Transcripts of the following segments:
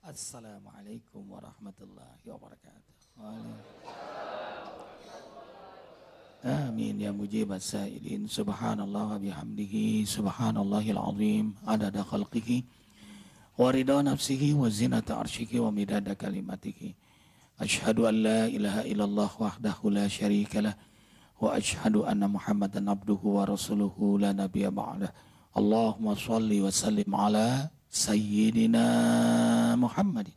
Assalamualaikum warahmatullahi wabarakatuh. Amin ya mujibas sa'ilin. Subhanallah wa bihamdihi. Subhanallahil azim. Adada khalqihi. Wa ridha nafsihi wa zinata arshihi wa midada kalimatihi. Ashhadu an la ilaha illallah wahdahu la syarika lah. Wa ashhadu anna Muhammadan abduhu wa rasuluhu la nabiyya ba'dah. Allahumma salli wa sallim ala Sayyidina Muhammadin.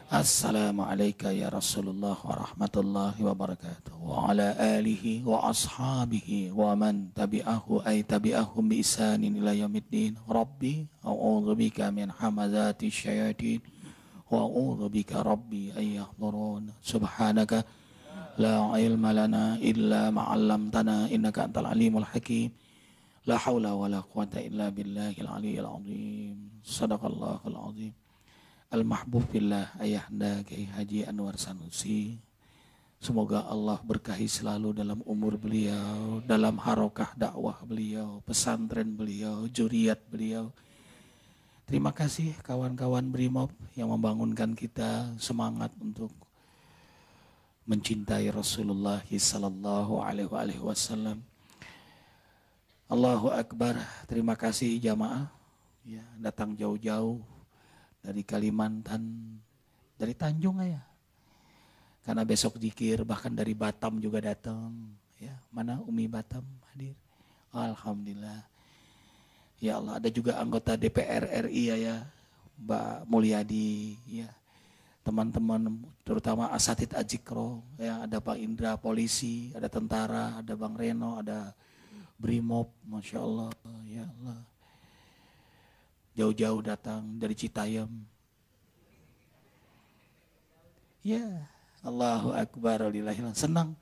Assalamualaikum ya Rasulullah wa rahmatullahi wa barakatuh. Wa ala alihi wa ashabihi wa man tabi'ahu ay tabi'ahum bi isanin ila yaumiddin. Rabbi a'udzu bika min hamazati syayatin wa a'udzu bika rabbi ay yahdurun. Subhanaka la ilma lana illa ma 'allamtana innaka antal alimul hakim. La haula wa la quwata illa billahil aliyyil azim. Sadaqallahul azim. Al-mahbub billah Ayahanda Kiai Haji Anwar Sanusi. Semoga Allah berkahi selalu dalam umur beliau, dalam harokah dakwah beliau, pesantren beliau, juriat beliau. Terima kasih kawan-kawan Brimob yang membangunkan kita semangat untuk mencintai Rasulullah sallallahu alaihi wasallam. Allahu Akbar. Terima kasih jamaah ya, datang jauh-jauh dari Kalimantan, dari Tanjung ya. Karena besok zikir, bahkan dari Batam juga datang. Ya, mana Umi Batam hadir? Alhamdulillah. Ya Allah, ada juga anggota DPR RI ya, Mbak Mulyadi ya. Teman-teman terutama Asatid Ajikro ya, ada Pak Indra polisi, ada tentara, ada Bang Reno, ada Brimob, Masya Allah, ya Allah. Jauh-jauh datang dari Citayam. Ya, Allahu Akbar, alhamdulillah. Senang.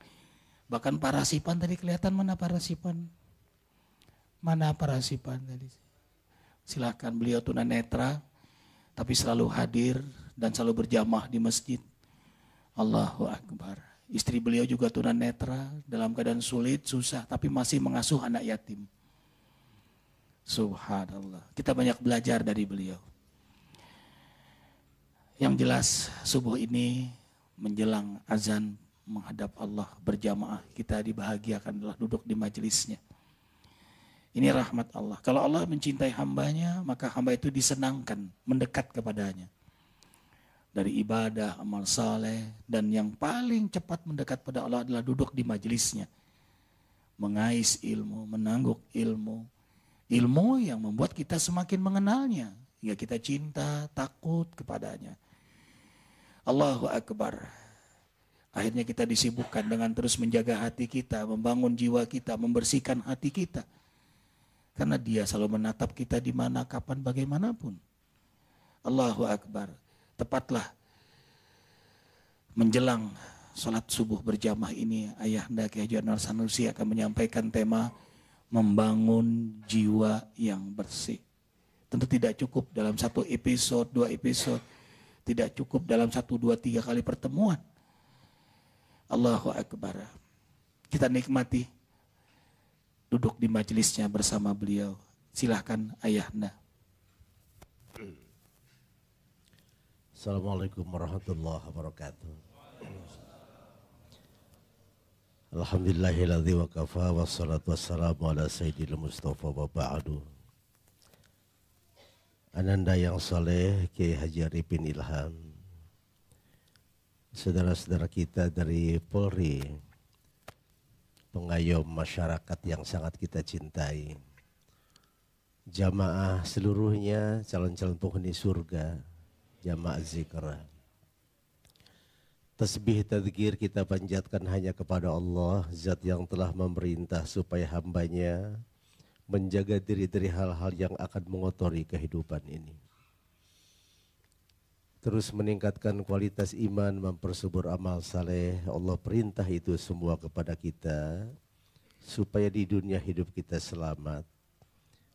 Bahkan Parasipan tadi kelihatan, mana Parasipan? Mana Parasipan tadi? Silahkan, beliau tunanetra, tapi selalu hadir dan selalu berjamaah di masjid. Allahu Akbar. Istri beliau juga tunanetra, dalam keadaan sulit, susah, tapi masih mengasuh anak yatim. Subhanallah. Kita banyak belajar dari beliau. Yang jelas subuh ini menjelang azan menghadap Allah berjamaah, kita dibahagiakan telah duduk di majelisnya. Ini rahmat Allah. Kalau Allah mencintai hambanya, maka hamba itu disenangkan mendekat kepadanya. Dari ibadah, amal saleh, dan yang paling cepat mendekat pada Allah adalah duduk di majelisnya. Mengais ilmu, menangguk ilmu. Ilmu yang membuat kita semakin mengenalnya, hingga kita cinta, takut kepadanya. Allahu Akbar. Akhirnya kita disibukkan dengan terus menjaga hati kita, membangun jiwa kita, membersihkan hati kita. Karena dia selalu menatap kita di mana, kapan, bagaimanapun. Allahu Akbar. Tepatlah menjelang sholat subuh berjamaah ini, Ayahanda Kiai Haji Anwar Sanusi akan menyampaikan tema membangun jiwa yang bersih. Tentu tidak cukup dalam satu episode, dua episode. Tidak cukup dalam 1, 2, 3 kali pertemuan. Allahu Akbar. Kita nikmati duduk di majelisnya bersama beliau. Silahkan Ayahanda. Assalamualaikum warahmatullahi wabarakatuh. Alhamdulillahilladzi wa kafa wassalatu wassalamu ala sayyidil mustafa wa ba'du. Ananda yang saleh Kiai Haji Arifin Ilham, saudara-saudara kita dari Polri, pengayom masyarakat yang sangat kita cintai, jamaah seluruhnya, calon-calon penghuni surga, jamaah zikr. Tasbih tadzkir kita panjatkan hanya kepada Allah, zat yang telah memerintah supaya hambanya menjaga diri dari hal-hal yang akan mengotori kehidupan ini. Terus meningkatkan kualitas iman, mempersubur amal saleh. Allah perintah itu semua kepada kita, supaya di dunia hidup kita selamat.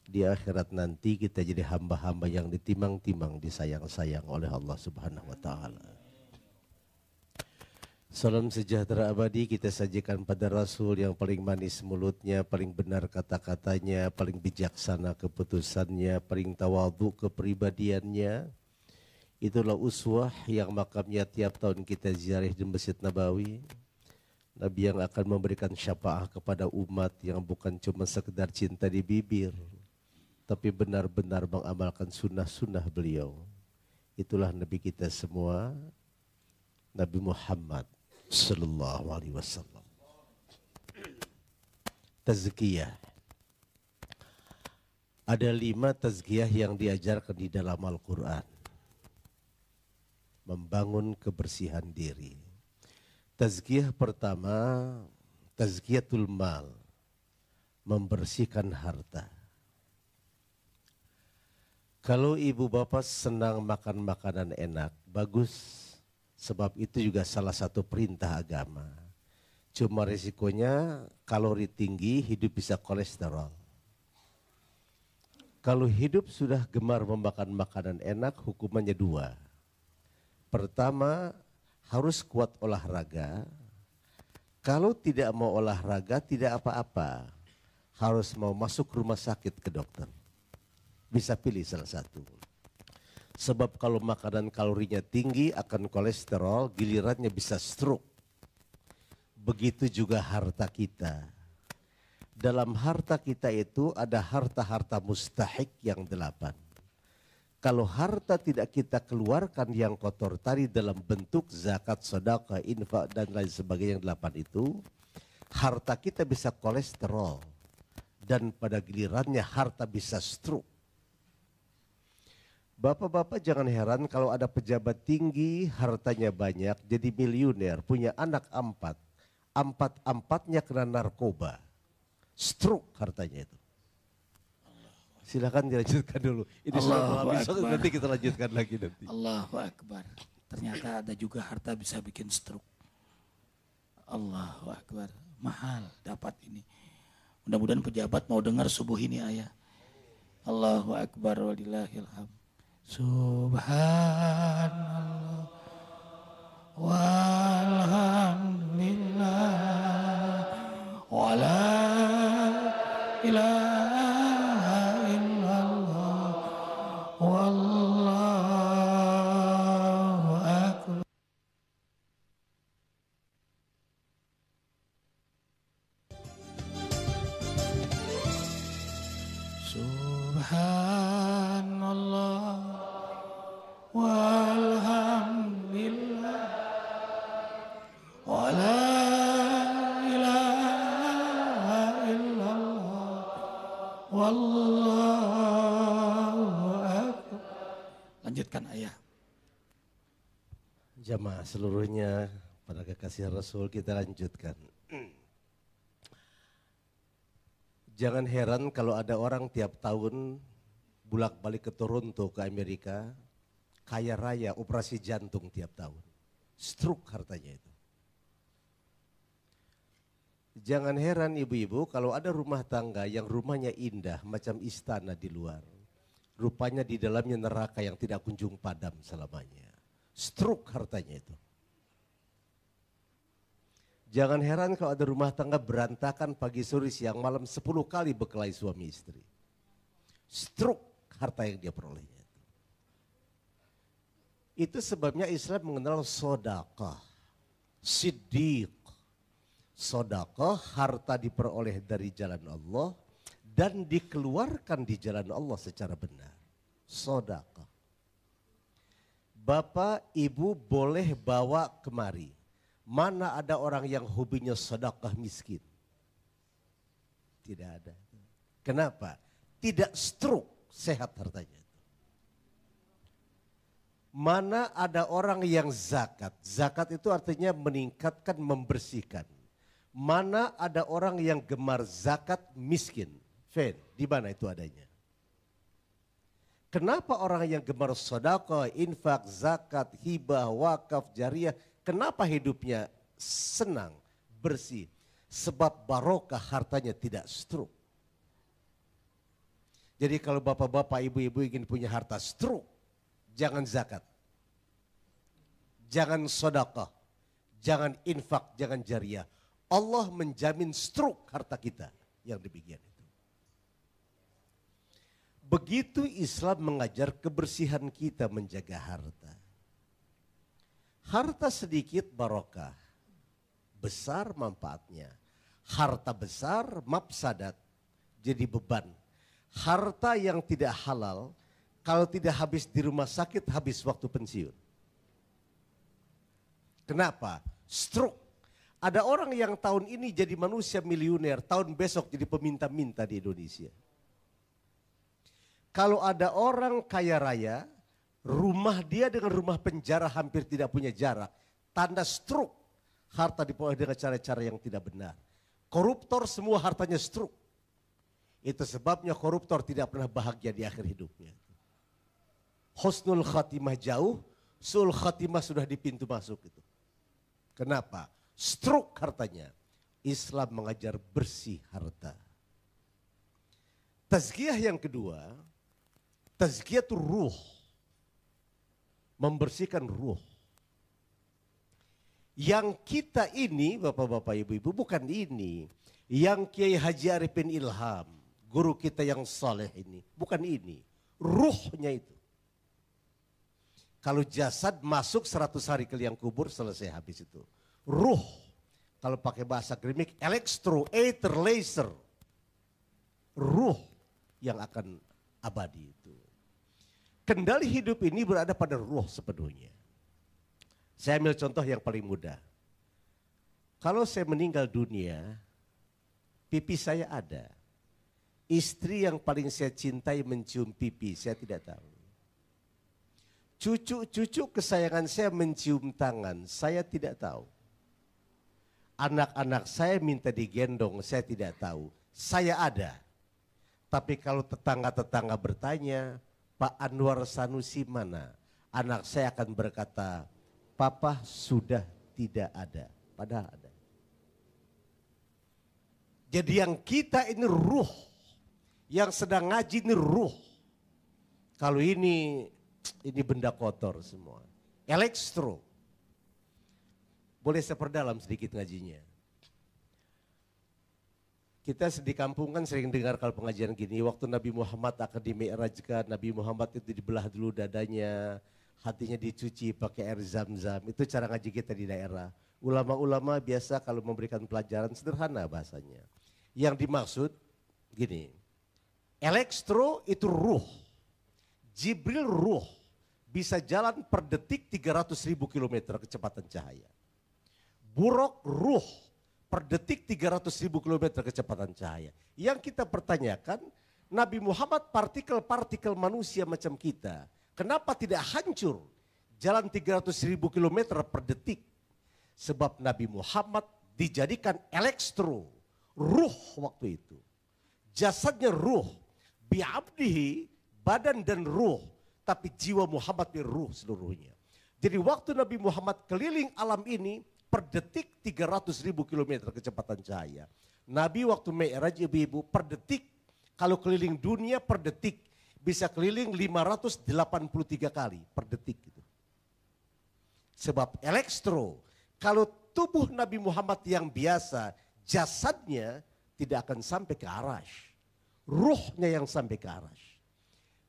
Di akhirat nanti kita jadi hamba-hamba yang ditimang-timang, disayang-sayang oleh Allah Subhanahu wa Ta'ala. Salam sejahtera abadi kita sajikan pada Rasul yang paling manis mulutnya, paling benar kata-katanya, paling bijaksana keputusannya, paling tawadhu kepribadiannya, Itulah uswah yang makamnya tiap tahun kita ziarah di Masjid Nabawi. Nabi yang akan memberikan syafaat kepada umat yang bukan cuma sekedar cinta di bibir, tapi benar-benar mengamalkan sunnah-sunnah beliau. Itulah Nabi kita semua, Nabi Muhammad sallallahu alaihi wasallam. Tazkiyah. Ada 5 tazkiyah yang diajarkan di dalam Al-Quran. Membangun kebersihan diri. Tazkiyah pertama, tazkiyatul mal, membersihkan harta. Kalau ibu bapak senang makan makanan enak, bagus. Sebab itu juga salah satu perintah agama. Cuma risikonya kalori tinggi, hidup bisa kolesterol. Kalau hidup sudah gemar memakan makanan enak, hukumannya 2. Pertama, harus kuat olahraga. Kalau tidak mau olahraga, tidak apa-apa. Harus mau masuk rumah sakit ke dokter. Bisa pilih salah satu. Sebab kalau makanan kalorinya tinggi akan kolesterol, gilirannya bisa stroke. Begitu juga harta kita. Dalam harta kita itu ada harta-harta mustahik yang 8. Kalau harta tidak kita keluarkan yang kotor tadi dalam bentuk zakat, sedekah, infak dan lain sebagainya yang 8 itu, harta kita bisa kolesterol dan pada gilirannya harta bisa stroke. Bapak-bapak jangan heran kalau ada pejabat tinggi, hartanya banyak, jadi miliuner, punya anak 4. 4-4-nya kena narkoba, stroke hartanya itu. Silakan dilanjutkan dulu. Ini nanti kita lanjutkan lagi nanti. Allahu Akbar. Ternyata ada juga harta bisa bikin stroke. Allahu Akbar. Mahal dapat ini. Mudah-mudahan pejabat mau dengar subuh ini ayah. Allahu Akbar walillahil hamd. Subhanallah walhamdulillah wala ilaha wallahu akbar. Subhanallah walhamdulillah wala ilaha illallah wallahu akbar. Lanjutkan ayah. Jamaah seluruhnya, pada kekasih Rasul kita lanjutkan. Jangan heran kalau ada orang tiap tahun bolak-balik ke Toronto ke Amerika, kaya raya, operasi jantung tiap tahun. Stroke hartanya itu. Jangan heran ibu-ibu kalau ada rumah tangga yang rumahnya indah macam istana di luar. Rupanya di dalamnya neraka yang tidak kunjung padam selamanya. Stroke hartanya itu. Jangan heran kalau ada rumah tangga berantakan pagi sore siang malam 10 kali berkelahi suami istri. Stroke harta yang dia perolehnya. Itu sebabnya Islam mengenal sodaqah, siddiq. Sodaqah harta diperoleh dari jalan Allah dan dikeluarkan di jalan Allah secara benar. Sodaqah. Bapak, ibu boleh bawa kemari. Mana ada orang yang hobinya sedekah miskin? Tidak ada. Kenapa? Tidak stroke, sehat hartanya. Mana ada orang yang zakat? Zakat itu artinya meningkatkan, membersihkan. Mana ada orang yang gemar zakat miskin? Fen, di mana itu adanya? Kenapa orang yang gemar sedekah, infak, zakat, hibah, wakaf, jariyah, kenapa hidupnya senang, bersih? Sebab barokah hartanya tidak stroke. Jadi kalau bapak-bapak, ibu-ibu ingin punya harta stroke, jangan zakat, jangan sedekah, jangan infak, jangan jariyah. Allah menjamin stroke harta kita yang demikian itu. Begitu Islam mengajar kebersihan kita menjaga harta. Harta sedikit barokah, besar manfaatnya. Harta besar mafsadat, jadi beban. Harta yang tidak halal, kalau tidak habis di rumah sakit, habis waktu pensiun. Kenapa? Stroke. Ada orang yang tahun ini jadi manusia miliuner, tahun besok jadi peminta-minta di Indonesia. Kalau ada orang kaya raya, rumah dia dengan rumah penjara hampir tidak punya jarak. Tanda stroke, harta diperoleh dengan cara-cara yang tidak benar. Koruptor semua hartanya stroke. Itu sebabnya koruptor tidak pernah bahagia di akhir hidupnya. Husnul khatimah jauh, sul khatimah sudah di pintu masuk itu. Kenapa? Stroke hartanya. Islam mengajar bersih harta. Tazkiyah yang kedua, tazkiyatul ruh. Membersihkan ruh. Yang kita ini, bapak-bapak, ibu-ibu, bukan ini. Yang Kiai Haji Arifin Ilham, guru kita yang saleh ini, bukan ini. Ruhnya itu. Kalau jasad masuk 100 hari ke liang kubur, selesai habis itu. Ruh, kalau pakai bahasa akademik, elektro, ether, laser. Ruh yang akan abadi itu. Kendali hidup ini berada pada ruh sepenuhnya. Saya ambil contoh yang paling mudah. Kalau saya meninggal dunia, pipi saya ada. Istri yang paling saya cintai mencium pipi, saya tidak tahu. Cucu-cucu kesayangan saya mencium tangan, saya tidak tahu. Anak-anak saya minta digendong, saya tidak tahu. Saya ada. Tapi kalau tetangga-tetangga bertanya, Pak Anwar Sanusi mana? Anak saya akan berkata, Papa sudah tidak ada, padahal ada. Jadi yang kita ini ruh, yang sedang ngaji ini ruh. Kalau ini benda kotor semua. Elektro. Boleh saya perdalam sedikit ngajinya. Kita di kampung kan sering dengar kalau pengajian gini, waktu Nabi Muhammad akan dimi'rajkan, Nabi Muhammad itu dibelah dulu dadanya, hatinya dicuci pakai air zam-zam. Itu cara ngaji kita di daerah. Ulama-ulama biasa kalau memberikan pelajaran sederhana bahasanya. Yang dimaksud gini, elektro itu ruh. Jibril ruh, bisa jalan per detik 300.000 kilometer kecepatan cahaya. Buruk ruh, per detik 300.000 kilometer kecepatan cahaya. Yang kita pertanyakan, Nabi Muhammad partikel-partikel manusia macam kita, kenapa tidak hancur jalan 300.000 kilometer per detik? Sebab Nabi Muhammad dijadikan elektro, ruh waktu itu. Jasadnya ruh, bi'abdihi, badan dan ruh, tapi jiwa Muhammad ini ruh seluruhnya. Jadi waktu Nabi Muhammad keliling alam ini, per detik 300.000 kilometer kecepatan cahaya. Nabi waktu Mi'raj ibu-ibu per detik, kalau keliling dunia per detik, bisa keliling 583 kali per detik. Gitu. Sebab elektro, kalau tubuh Nabi Muhammad yang biasa, jasadnya tidak akan sampai ke arash. Ruhnya yang sampai ke arash.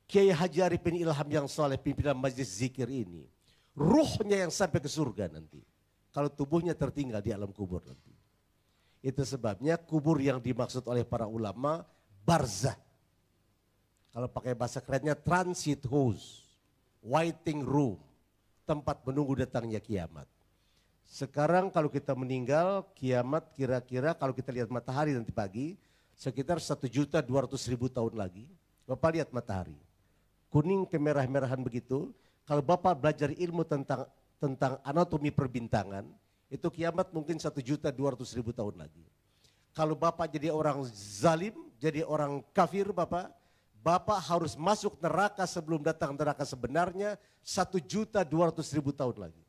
Kiai Haji Arifin Ilham yang soleh pimpinan majlis zikir ini, ruhnya yang sampai ke surga nanti. Kalau tubuhnya tertinggal di alam kubur nanti. Itu sebabnya kubur yang dimaksud oleh para ulama barzah. Kalau pakai bahasa kerennya transit house, waiting room, tempat menunggu datangnya kiamat. Sekarang kalau kita meninggal, kiamat kira-kira kalau kita lihat matahari nanti pagi, sekitar 1.200.000 tahun lagi. Bapak lihat matahari, kuning kemerah-merahan begitu. Kalau Bapak belajar ilmu tentang anatomi perbintangan, itu kiamat mungkin 1.200.000 tahun lagi. Kalau Bapak jadi orang zalim, jadi orang kafir Bapak harus masuk neraka sebelum datang neraka sebenarnya 1.200.000 tahun lagi.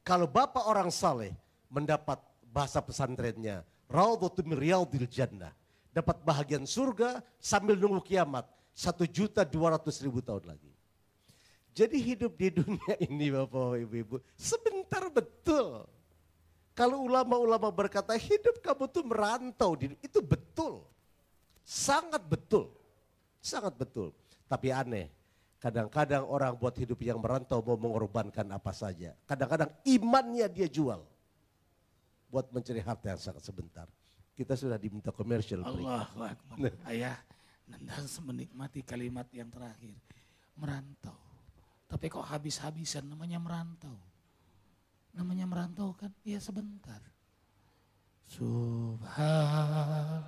Kalau Bapak orang saleh mendapat bahasa pesantrennya, Raudhatun min Riyadhil Jannah, dapat bahagian surga sambil nunggu kiamat 1.200.000 tahun lagi. Jadi hidup di dunia ini Bapak Ibu, sebentar betul. Kalau ulama-ulama berkata hidup kamu tuh merantau, itu betul. Sangat betul. Sangat betul. Tapi aneh, kadang-kadang orang buat hidup yang merantau mau mengorbankan apa saja. Kadang-kadang imannya dia jual buat mencari harta yang sangat sebentar. Kita sudah diminta komersial. Allahu Akbar. Ayah, nendang menikmati kalimat yang terakhir. Merantau. Tapi kok habis-habisan namanya merantau. Namanya merantau kan ya sebentar. Subhan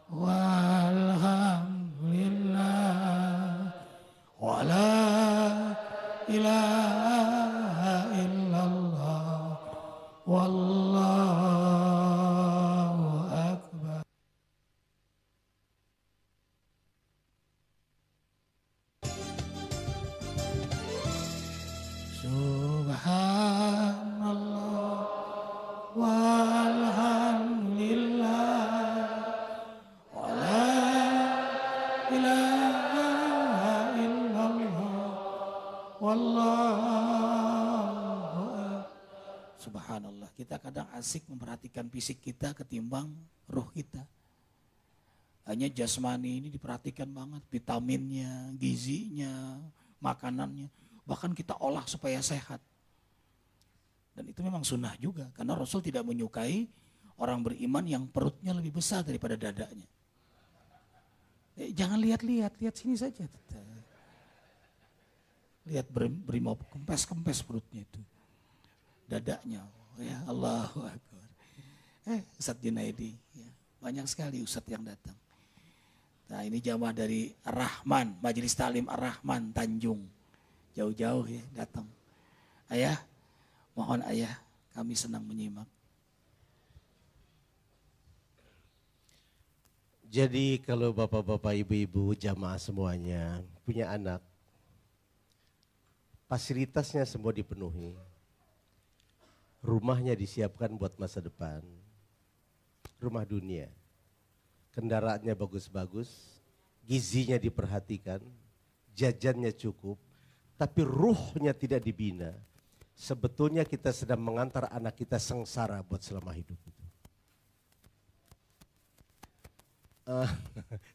walhamdulillah wala ilaha illallah wallahu akbar. Subhanallah walhamdulillah wala ilaha illallah wallahu akbar. Subhanallah, kita kadang asik memperhatikan fisik kita ketimbang ruh kita. Hanya jasmani ini diperhatikan banget, vitaminnya, gizinya, makanannya. Bahkan kita olah supaya sehat. Dan itu memang sunnah juga. Karena Rasul tidak menyukai orang beriman yang perutnya lebih besar daripada dadanya. Jangan lihat-lihat, lihat sini saja. Lihat brimob, kempes-kempes perutnya itu. Dadanya, ya Allahu Akbar. Ustadz Junaidi, ya, banyak sekali Ustadz yang datang. Nah ini jamaah dari Ar-Rahman, Majelis Ta'lim Ar-Rahman Tanjung. Jauh-jauh ya datang. Ayah, mohon ayah, kami senang menyimak. Jadi kalau bapak-bapak, ibu-ibu, jamaah semuanya punya anak, fasilitasnya semua dipenuhi. Rumahnya disiapkan buat masa depan. Rumah dunia. Kendaraannya bagus-bagus, gizinya diperhatikan, jajannya cukup, tapi ruhnya tidak dibina. Sebetulnya kita sedang mengantar anak kita sengsara buat selama hidup itu.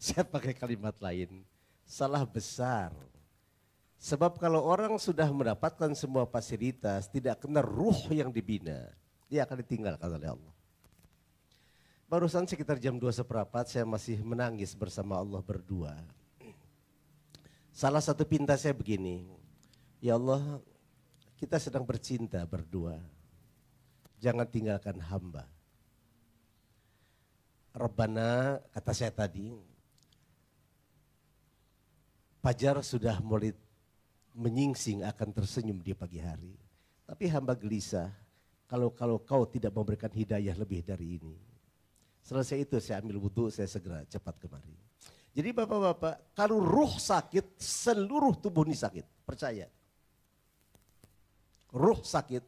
Saya pakai kalimat lain, salah besar. Sebab kalau orang sudah mendapatkan semua fasilitas, tidak kena ruh yang dibina, dia akan ditinggalkan oleh Allah. Barusan sekitar jam 2:15 saya masih menangis bersama Allah berdua. Salah satu pinta saya begini, ya Allah, kita sedang bercinta berdua, jangan tinggalkan hamba. Rabbana, kata saya tadi, fajar sudah mulai menyingsing akan tersenyum di pagi hari. Tapi hamba gelisah kalau kau tidak memberikan hidayah lebih dari ini. Selesai itu saya ambil wudhu, saya segera cepat kemari. Jadi bapak-bapak, kalau ruh sakit, seluruh tubuh ini sakit, percaya. Ruh sakit,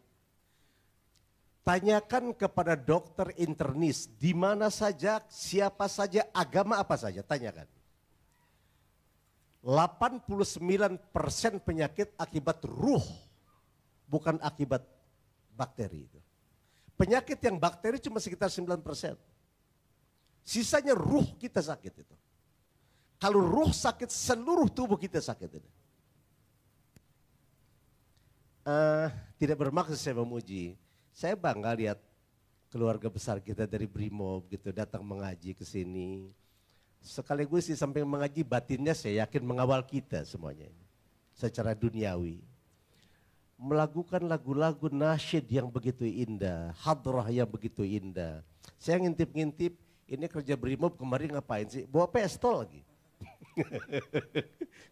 tanyakan kepada dokter internis, di mana saja, siapa saja, agama apa saja, tanyakan. 89% penyakit akibat ruh, bukan akibat bakteri itu. Penyakit yang bakteri cuma sekitar 9%. Sisanya ruh kita sakit itu. Kalau ruh sakit, seluruh tubuh kita sakit itu. Tidak bermaksud saya memuji. Saya bangga lihat keluarga besar kita dari Brimob gitu datang mengaji ke sini. Sekaligus di samping mengaji, batinnya saya yakin mengawal kita semuanya secara duniawi. Melakukan lagu-lagu nasyid yang begitu indah, hadrah yang begitu indah. Saya ngintip-ngintip, ini kerja Brimob kemarin ngapain sih? Bawa pistol lagi.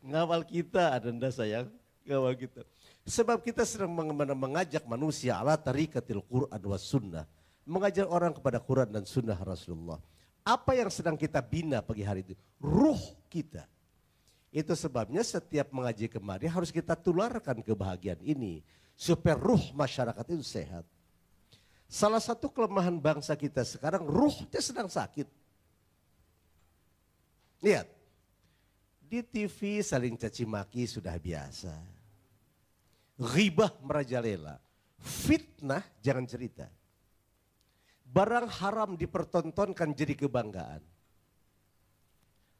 Ngawal kita, adanda sayang, ngawal kita. Sebab kita sedang mengajak manusia ala tarikatil Quran was sunnah. Mengajar orang kepada Quran dan sunnah Rasulullah. Apa yang sedang kita bina pagi hari itu? Ruh kita. Itu sebabnya setiap mengaji kemari harus kita tularkan kebahagiaan ini. Supaya ruh masyarakat itu sehat. Salah satu kelemahan bangsa kita sekarang, ruhnya sedang sakit. Lihat, di TV saling caci maki sudah biasa. Ghibah merajalela, fitnah jangan cerita. Barang haram dipertontonkan jadi kebanggaan.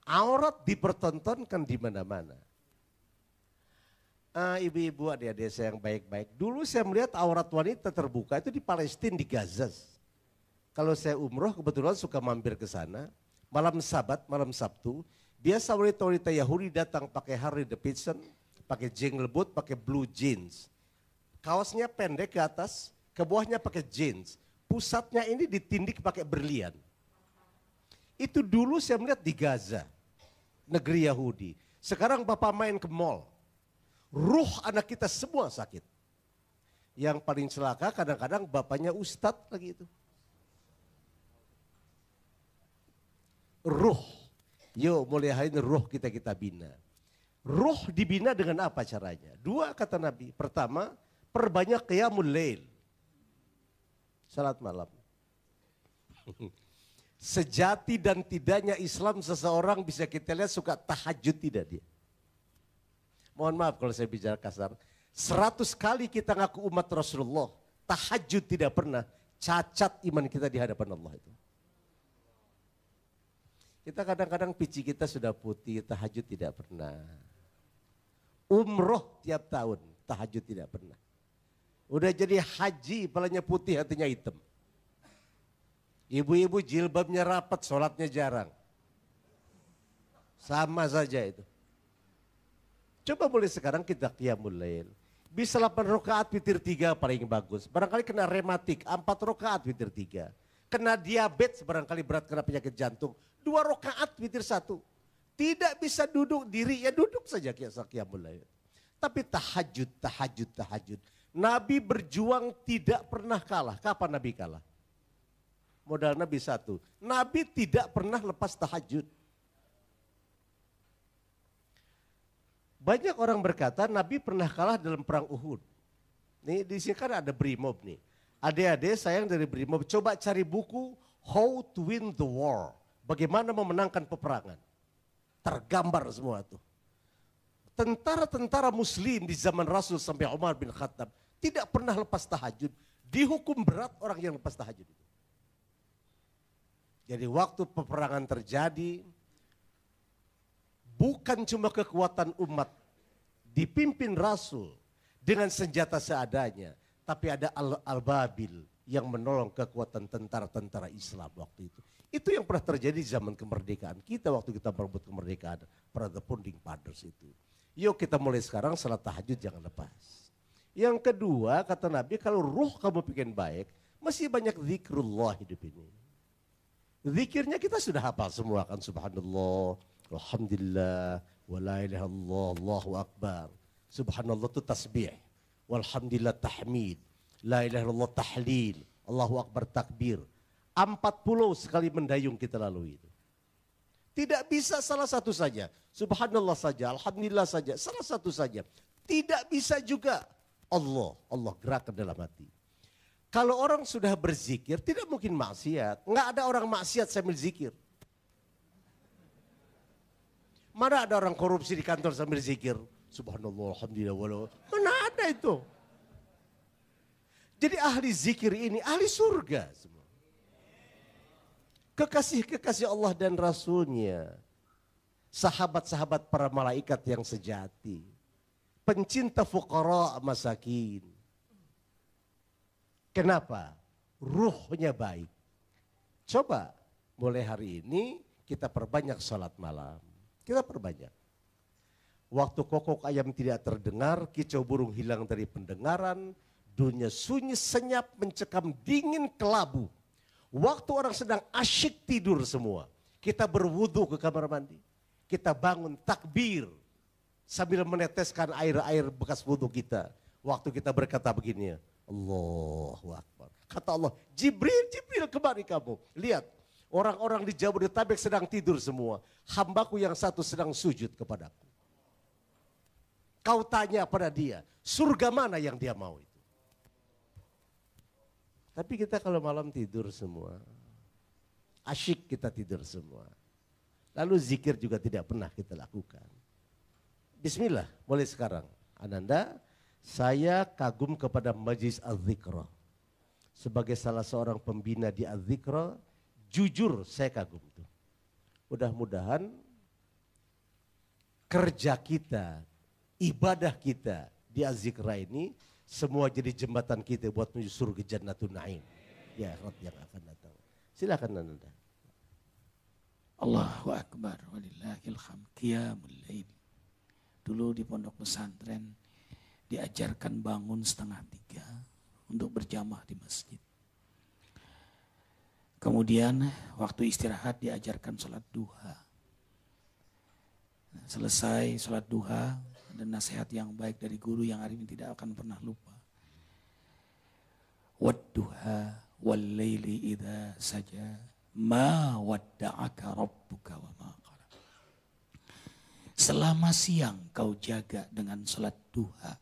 Aurat dipertontonkan di mana-mana. Ibu-ibu, adik-adik saya yang baik-baik. Dulu saya melihat aurat wanita terbuka itu di Palestina, di Gaza. Kalau saya umroh kebetulan suka mampir ke sana. Malam Sabat, malam Sabtu. Biasa wanita-wanita Yahudi datang pakai Harley Davidson, pakai jingle boot, pakai blue jeans. Kaosnya pendek ke atas, ke bawahnya pakai jeans. Pusatnya ini ditindik pakai berlian. Itu dulu saya melihat di Gaza, negeri Yahudi. Sekarang Bapak main ke mall. Ruh anak kita semua sakit. Yang paling celaka kadang-kadang bapaknya ustadz lagi itu. Ruh. Yuk mulai hari ini ruh kita bina. Ruh dibina dengan apa caranya? Dua kata Nabi. Pertama, perbanyak qiyamul lail. Salat malam. Sejati dan tidaknya Islam seseorang bisa kita lihat suka tahajud tidak dia. Mohon maaf kalau saya bicara kasar. 100 kali kita ngaku umat Rasulullah, tahajud tidak pernah, cacat iman kita di hadapan Allah itu. Kita kadang-kadang pici kita sudah putih, tahajud tidak pernah. Umroh tiap tahun, tahajud tidak pernah. Udah jadi haji, palanya putih, hatinya hitam. Ibu-ibu jilbabnya rapat, sholatnya jarang. Sama saja itu. Coba boleh sekarang kita qiyamul lail. Bisa 8 rakaat witir 3 paling bagus. Barangkali kena rematik, 4 rakaat witir 3. Kena diabetes, barangkali berat kena penyakit jantung. 2 rakaat witir 1. Tidak bisa duduk diri, ya duduk saja qiyamul lail. Tapi tahajud. Nabi berjuang tidak pernah kalah. Kapan Nabi kalah? Modal Nabi satu. Nabi tidak pernah lepas tahajud. Banyak orang berkata Nabi pernah kalah dalam perang Uhud. Nih di sini kan ada Brimob nih. Adik-adik sayang dari Brimob, coba cari buku How to Win the War. Bagaimana memenangkan peperangan. Tergambar semua tuh. Tentara-tentara muslim di zaman Rasul sampai Umar bin Khattab tidak pernah lepas tahajud. Dihukum berat orang yang lepas tahajud itu. Jadi waktu peperangan terjadi, bukan cuma kekuatan umat dipimpin Rasul dengan senjata seadanya, tapi ada Al-Babil yang menolong kekuatan tentara-tentara Islam waktu itu. Itu yang pernah terjadi di zaman kemerdekaan kita waktu kita merebut kemerdekaan pada the founding fathers itu. Yuk kita mulai sekarang salat tahajud jangan lepas. Yang kedua kata Nabi, kalau ruh kamu bikin baik, masih banyak zikrullah hidup ini. Zikirnya kita sudah hafal semua kan, subhanallah, alhamdulillah, wa la ilaha illallah, Allahu akbar. Subhanallah itu tasbih, walhamdulillah tahmid, la ilaha illallah tahlil, Allahu akbar takbir. 40 sekali mendayung kita lalui itu. Tidak bisa salah satu saja, subhanallah saja, alhamdulillah saja, salah satu saja. Tidak bisa juga Allah gerak ke dalam hati. Kalau orang sudah berzikir tidak mungkin maksiat. Enggak ada orang maksiat sambil zikir. Mana ada orang korupsi di kantor sambil zikir? Subhanallah, alhamdulillah, mana ada itu. Jadi ahli zikir ini ahli surga semua. Kekasih-kekasih Allah dan Rasulnya. Sahabat-sahabat para malaikat yang sejati. Pencinta fuqara masakin. Kenapa? Ruhnya baik. Coba mulai hari ini kita perbanyak salat malam. Kita perbanyak. Waktu kokok ayam tidak terdengar, kicau burung hilang dari pendengaran, dunia sunyi senyap mencekam dingin kelabu. Waktu orang sedang asyik tidur semua, kita berwudu ke kamar mandi. Kita bangun takbir sambil meneteskan air-air bekas wudu kita. Waktu kita berkata begini, Allahu Akbar. Kata Allah, Jibril kemari kamu. Lihat, orang-orang di Jabodetabek sedang tidur semua. Hambaku yang satu sedang sujud kepadaku. Kau tanya pada dia, surga mana yang dia mau itu? Tapi kita kalau malam tidur semua, asyik kita tidur semua. Lalu zikir juga tidak pernah kita lakukan. Bismillah, mulai sekarang. Ananda, saya kagum kepada Majlis Az-Zikra. Sebagai salah seorang pembina di Az-Zikra, jujur saya kagum tuh. Mudah-mudahan kerja kita, ibadah kita di Az-Zikra ini semua jadi jembatan kita buat menuju surga Jannatun Naim. Ya akhirat yang akan datang. Silakan Anda. Allahu Akbar walillahil hamd. Qiyamul lail. Dulu di pondok pesantren diajarkan bangun 2:30 untuk berjamaah di masjid. Kemudian waktu istirahat diajarkan sholat duha. Selesai sholat duha dan nasihat yang baik dari guru yang hari ini tidak akan pernah lupa. Wadduha wal laili idza saja ma wadda'aka rabbuka wa ma qala. Selama siang kau jaga dengan sholat duha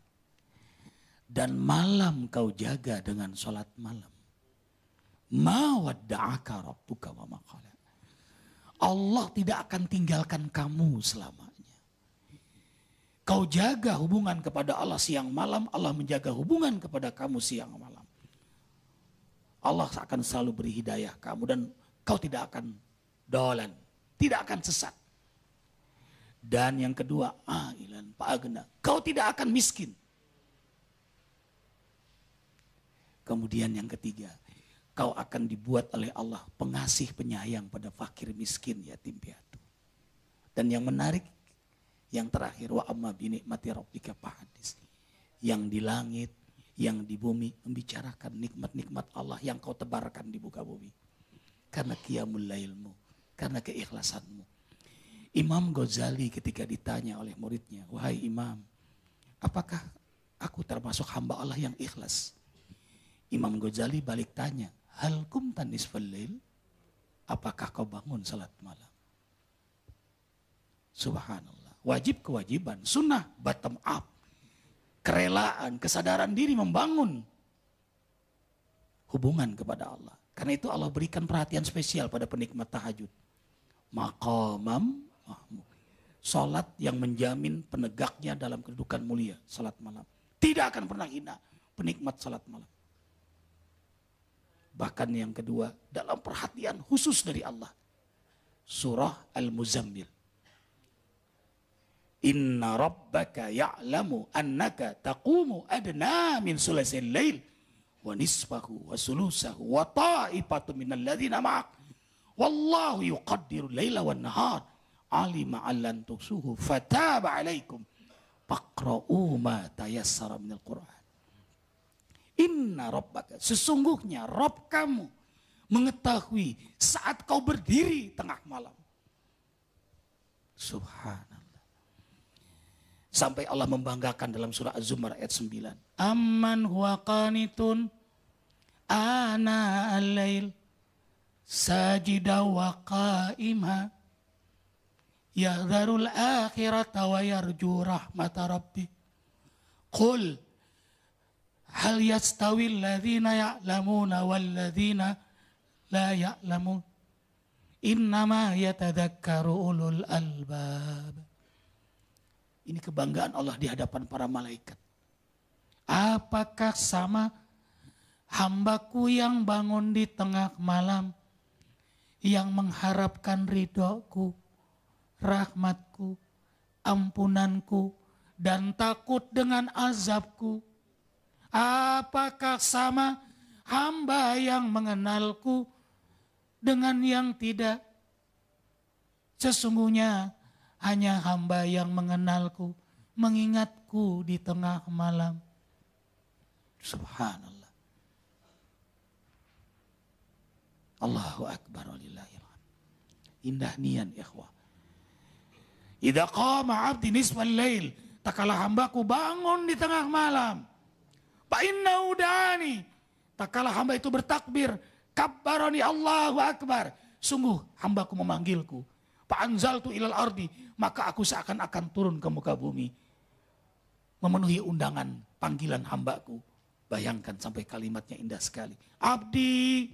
dan malam kau jaga dengan sholat malam. Ma wadda'aka rabbuka wa ma qala. Allah tidak akan tinggalkan kamu selamanya. Kau jaga hubungan kepada Allah siang malam, Allah menjaga hubungan kepada kamu siang malam. Allah akan selalu beri hidayah kamu dan kau tidak akan dolan, tidak akan sesat. Dan yang kedua, ailan fa'agna, kau tidak akan miskin. Kemudian yang ketiga, kau akan dibuat oleh Allah pengasih penyayang pada fakir miskin yatim piatu. Dan yang menarik, yang terakhir, wa amma bi nikmati rabbika fahadits. Yang di langit, yang di bumi membicarakan nikmat-nikmat Allah yang kau tebarkan di muka bumi. Karena qiyamul lailmu, karena keikhlasanmu. Imam Ghazali ketika ditanya oleh muridnya, wahai Imam, apakah aku termasuk hamba Allah yang ikhlas? Imam Ghazali balik tanya, hal kumtan nisfal lail? Apakah kau bangun salat malam? Subhanallah. Wajib kewajiban, sunnah bottom up. Kerelaan, kesadaran diri membangun hubungan kepada Allah. Karena itu Allah berikan perhatian spesial pada penikmat tahajud. Maqamam mahmud. Salat yang menjamin penegaknya dalam kedudukan mulia, salat malam. Tidak akan pernah hina penikmat salat malam. Bahkan yang kedua, dalam perhatian khusus dari Allah. Surah Al-Muzammil. Inna rabbaka ya'lamu annaka taqumu adna min sulasil lail wa nisfahu wa sulusahu wa ta'ifatu minal ladhina ma'ak wallahu yuqaddiru layla wan nahar alima allan tusuhu fataba alaikum faqra'u ma tayassara minal Qur'an. Inna rabbaka, sesungguhnya Rabb kamu mengetahui saat kau berdiri tengah malam. Subhanallah. Sampai Allah membanggakan dalam surah Az-Zumar ayat 9. Amman huwa qanitun ana al-lail sajida wa qa'ima yahdharul akhirata wa yarju rahmata rabbi. Qul hal yastawi alladhina ya'lamuna walladhina la ya'lamun. Innama yatadhakkaru ulul albab. Ini kebanggaan Allah di hadapan para malaikat. Apakah sama hambaku yang bangun di tengah malam, yang mengharapkan ridhoku, rahmatku, ampunanku, dan takut dengan azabku? Apakah sama hamba yang mengenalku dengan yang tidak? Sesungguhnya hanya hamba yang mengenalku, mengingatku di tengah malam. Subhanallah. Allahu Akbar walillahilhamd. Indah nian ikhwah. Idza qama 'abdi nisfal lail, tak kala hambaku bangun di tengah malam. Fa innahu da'ani, tak kala hamba itu bertakbir, kabbarani Allahu Akbar. Sungguh hambaku memanggilku. Fa anzaltu ilal ardi, maka aku seakan-akan turun ke muka bumi. Memenuhi undangan panggilan hambaku. Bayangkan sampai kalimatnya indah sekali. Abdi,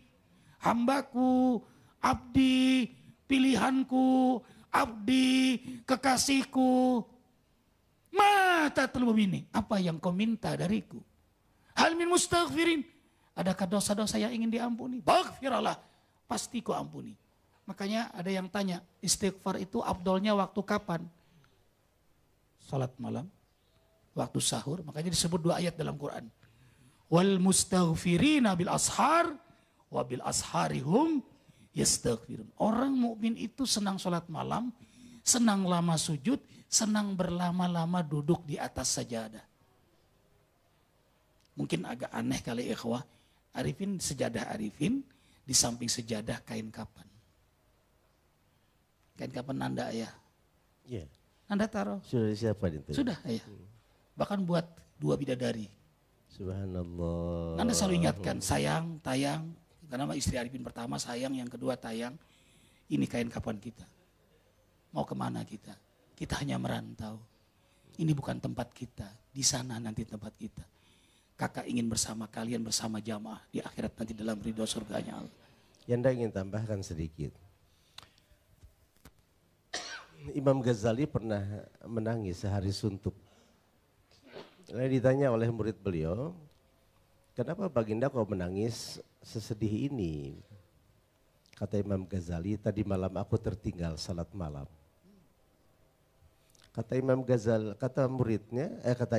hambaku, abdi, pilihanku, abdi, kekasihku. Mata telum ini, apa yang kau minta dariku? Hal min mustaghfirin, adakah dosa-dosa yang ingin diampuni? Baghfirallah, pasti ku ampuni. Makanya ada yang tanya, istighfar itu afdolnya waktu kapan? salat malam, waktu sahur, makanya disebut 2 ayat dalam Quran. Wal mustaghfirina bil ashar wa bil asharihum yastaghfirun. Orang mukmin itu senang salat malam, senang lama sujud, senang berlama-lama duduk di atas sajadah. Mungkin agak aneh kali ikhwah, Arifin sejadah Arifin, di samping sejadah kain kapan. Kain kapan nanda ya? Iya. Nanda taruh. Sudah siapa itu? Sudah ya. Bahkan buat 2 bidadari. Subhanallah. Nanda selalu ingatkan, sayang, tayang. Karena istri Arifin pertama sayang, yang kedua tayang. Ini kain kapan kita. Mau kemana kita? Kita hanya merantau. Ini bukan tempat kita. Di sana nanti tempat kita. Kakak ingin bersama kalian, bersama jamaah. Di akhirat nanti dalam ridho surganya Allah. Yanda ingin tambahkan sedikit. Imam Ghazali pernah menangis sehari suntuk. Lalu ditanya oleh murid beliau, kenapa Baginda kau menangis sesedih ini? Kata Imam Ghazali, tadi malam aku tertinggal salat malam. Kata Imam Ghazali, kata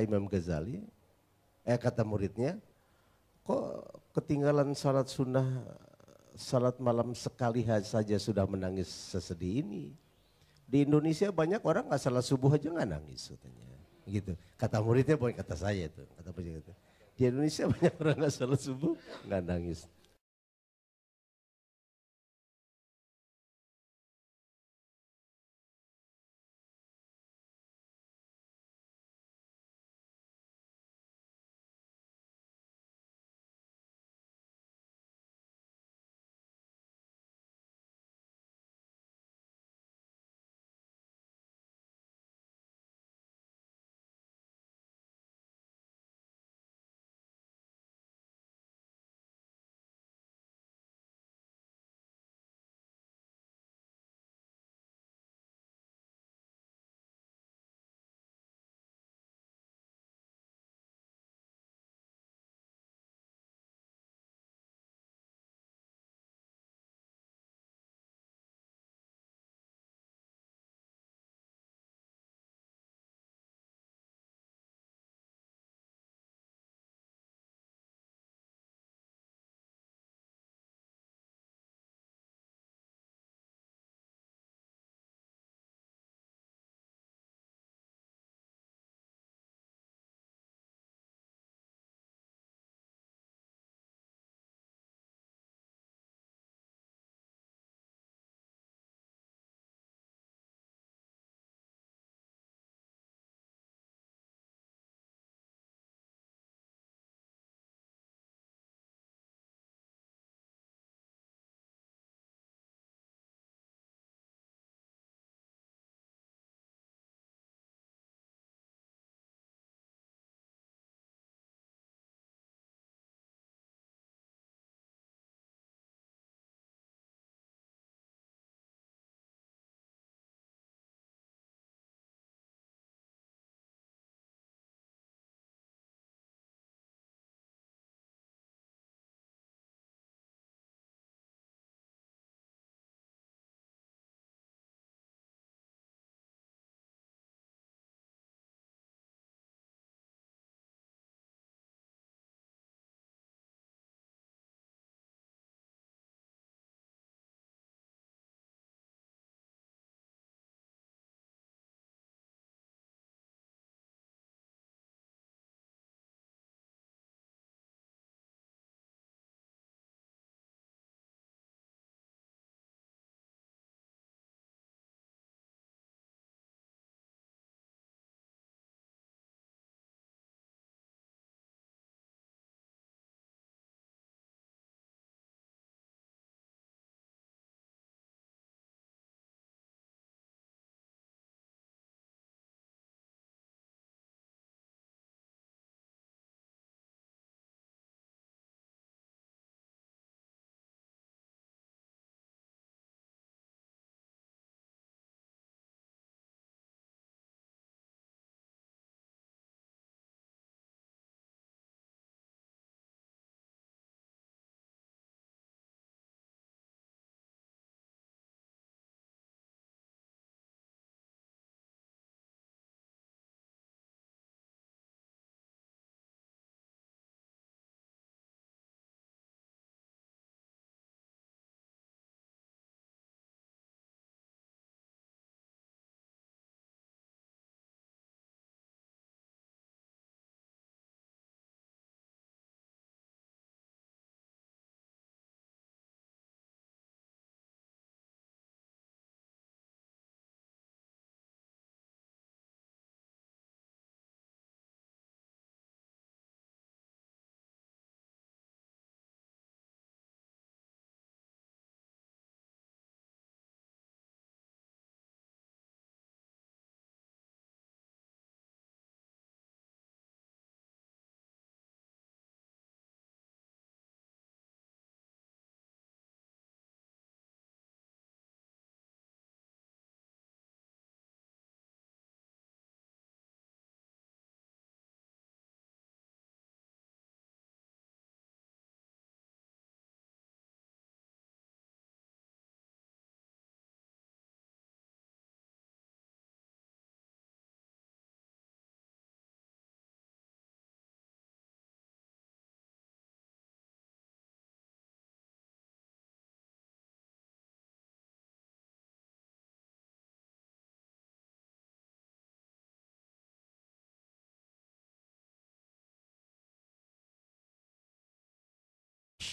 Imam Ghazali, kata muridnya, kok ketinggalan salat sunnah, salat malam sekali saja sudah menangis sesedih ini? Di Indonesia banyak orang nggak salat subuh aja nggak nangis katanya. Gitu. Kata muridnya bukan kata saya itu. Kata penjaga. Di Indonesia banyak orang nggak salat subuh nggak nangis.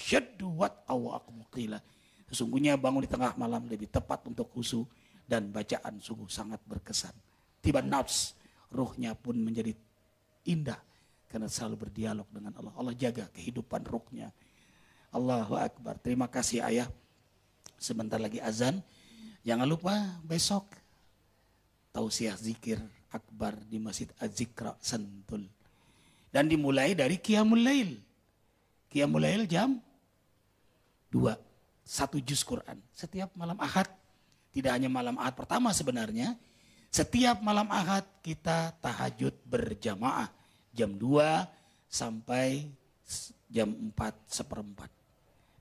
asyaddu wat'a wa aqwamu qila. Sesungguhnya bangun di tengah malam lebih tepat untuk khusyuk dan bacaan sungguh sangat berkesan. Tiba nafs, ruhnya pun menjadi indah karena selalu berdialog dengan Allah. Allah jaga kehidupan ruhnya. Allahu Akbar. Terima kasih ayah. Sebentar lagi azan. Jangan lupa besok tausiah zikir akbar di Masjid Az-Zikra Sentul. Dan dimulai dari Qiyamul Lail. Qiyamul Lail jam 2. 1 juz Quran. Setiap malam Ahad. Tidak hanya malam Ahad pertama sebenarnya. Setiap malam Ahad kita tahajud berjamaah. Jam 2 sampai jam 4:15.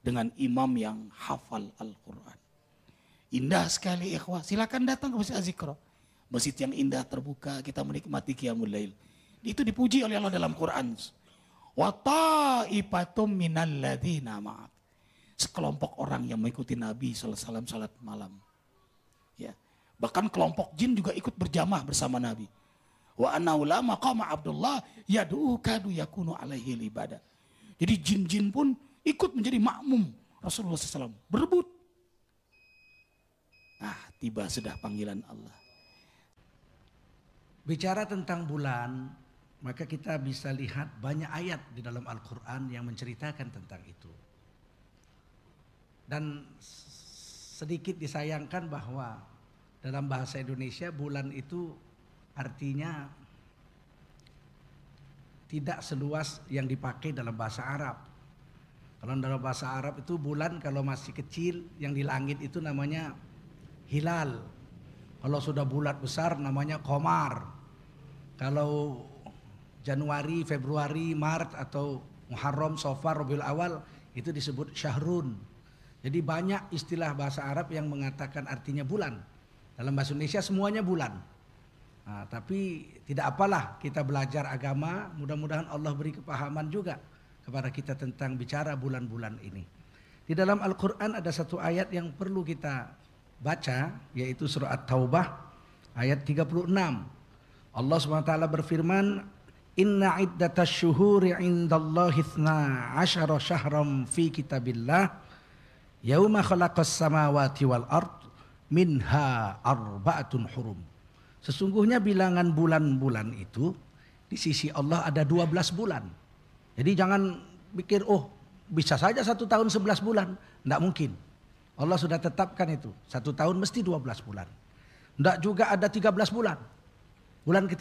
Dengan imam yang hafal Al-Quran. Indah sekali ikhwah. Silakan datang ke Masjid Az-Zikra. Masjid yang indah terbuka, kita menikmati Qiyamul Lail. Itu dipuji oleh Allah dalam Quran. Wa ta'ifatum minal ladzina ma'ak. Sekelompok orang yang mengikuti Nabi SAW salat malam. Ya. Bahkan kelompok jin juga ikut berjamaah bersama Nabi. Wa annahu la maqama Abdullah yad'u kadu yakunu alaihi ibadah. Jadi jin-jin pun ikut menjadi makmum Rasulullah SAW. Berebut. Nah, tiba sudah panggilan Allah. Bicara tentang bulan, maka kita bisa lihat banyak ayat di dalam Al-Quran yang menceritakan tentang itu. Dan sedikit disayangkan bahwa dalam bahasa Indonesia bulan itu artinya tidak seluas yang dipakai dalam bahasa Arab. Kalau dalam bahasa Arab itu bulan kalau masih kecil yang di langit itu namanya hilal. Kalau sudah bulat besar namanya qamar. Kalau Januari, Februari, Maret atau Muharram, Safar, Rabiul Awal itu disebut syahrun. Jadi banyak istilah bahasa Arab yang mengatakan artinya bulan. Dalam bahasa Indonesia semuanya bulan. Nah, tapi tidak apalah kita belajar agama, mudah-mudahan Allah beri kepahaman juga kepada kita tentang bicara bulan-bulan ini. Di dalam Al-Quran ada satu ayat yang perlu kita baca, yaitu surah At-Taubah ayat 36. Allah SWT berfirman, Inna iddatash syuhuri indallahi 12 syahram fi kitabillah yauma khalaqas samawati wal ard minha arba'atun hurum. Sesungguhnya bilangan bulan-bulan itu di sisi Allah ada 12 bulan. Jadi jangan pikir bisa saja 1 tahun 11 bulan. Tidak mungkin. Allah sudah tetapkan itu. 1 tahun mesti 12 bulan. Tidak juga ada 13 bulan. Bulan ketiga